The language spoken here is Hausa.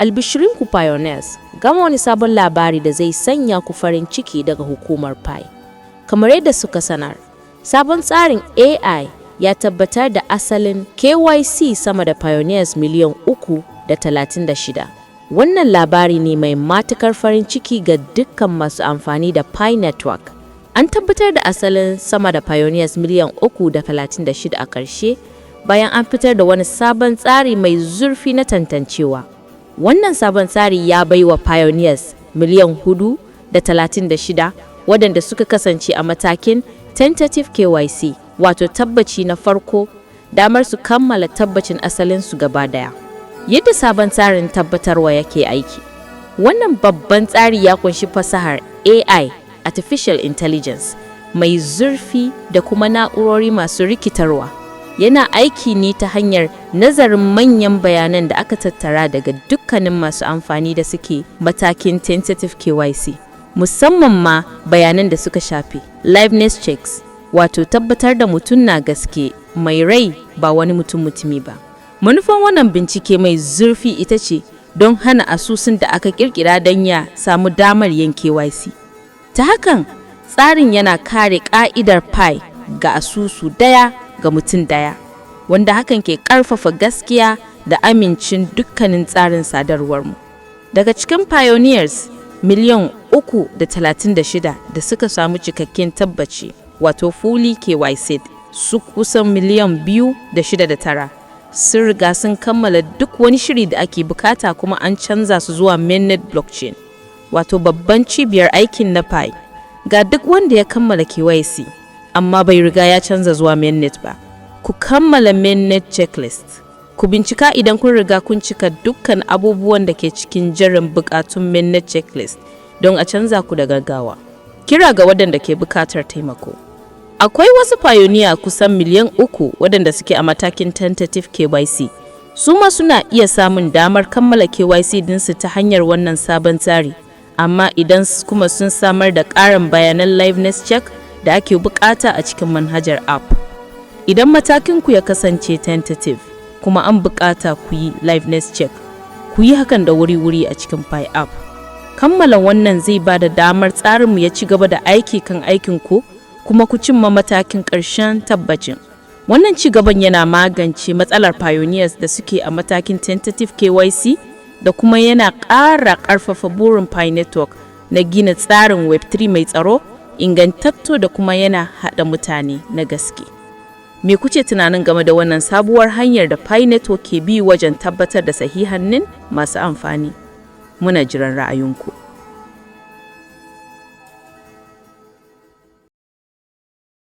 Albishirinku Pioneers, gama wani sabon labari da zai sanya ku farin ciki daga hukumar Pi. Kamar yadda suka sanar, sabon tsarin AI ya tabbatar da asalin KYC sama da Pioneers miliyan 3.36. Wannan labari ne mai matukar farin ciki ga dukkan masu amfani da Pi Network. An tabbatar da asalin sama da Pioneers miliyan 3.36 a ƙarshe bayan an fitar da wani sabon tsari mai zurfi na tantancewa. Wannan sabon tsari ya bai wa Pioneers miliyan 4.36 waɗanda suka kasance a matakin tentative KYC, wato tabbaci na farko, damar su kammala tabbacin asalinsu gaba daya. Yadda sabon tsarin tabbatarwa yake aiki. Wannan babban tsari ya kunshi fasahar AI, Artificial Intelligence, mai zurfi da kuma na'urori masu rikitarwa. Yana aiki ne ta hanyar nazarin manyan bayanan da aka tattara daga dukkanin masu amfani da suke matakin tentative KYC, musamman ma bayanan da suka shafi liveness checks, wato tabbatar da mutum na gaske mai rai ba wani mutumi ba. Manufan wannan bincike mai zurfi ita ce don hana asusun da aka kirkira don ya samu damar yin KYC. Ta hakan, tsarin yana kare ka'idar Pi ga asusu daya ga mutum daya, wanda hakan ke ƙarfafa gaskiya da amincin dukkanin tsarin sadarwarmu. Daga cikin Pioneers miliyan 3.36 da suka samu cikakken tabbaci, wato fully KYC, su kusan miliyan 2.69 sun riga sun kammala duk wani shiri da ake bukata kuma an canza su zuwa mainnet blockchain, wato babban cibiyar aikin na Pi. Ga duk wanda ya kammala KYC amma bai riga ya canza zuwa mainnet ba, ku kammala mainnet checklist. Ku bincika idan kun riga kun cika dukkan abubuwan da ke cikin jerin bukatun mainnet checklist don a canza ku da gaggawa. Kira ga waɗanda ke bukatar taimako. Akwai wasu pioneer kusan miliyan 3 waɗanda suke a matakin tentative KYC. Su ma suna iya samun damar kammala KYC dinsu ta hanyar wannan sabon tsari, amma idan kuma sun samar da ƙarin bayanan liveness check da ake bukata a cikin manhajar app. Idan matakinku ya kasance tentative kuma an bukata ku yi liveness check, ku yi hakan da wuri-wuri a cikin Pi app. Kammala wannan zai ba da damar tsarinmu ya ci gaba da aiki kan aikinku kuma ku cimma matakin ƙarshen tabbacin. Wannan ci gaban yana magance matsalar pioneers da suke a matakin tentative KYC da kuma yana ƙara ƙarfafa burin Pi Network na gina tsarin Web3 mai tsaro, ingantattu da kuma yana haɗa mutane na gaske. Me kuke tunanin game da wannan sabuwar hanyar da Pi Network ke bi wajen tabbatar da sahihannin masu amfani? Muna jiran ra'ayinku.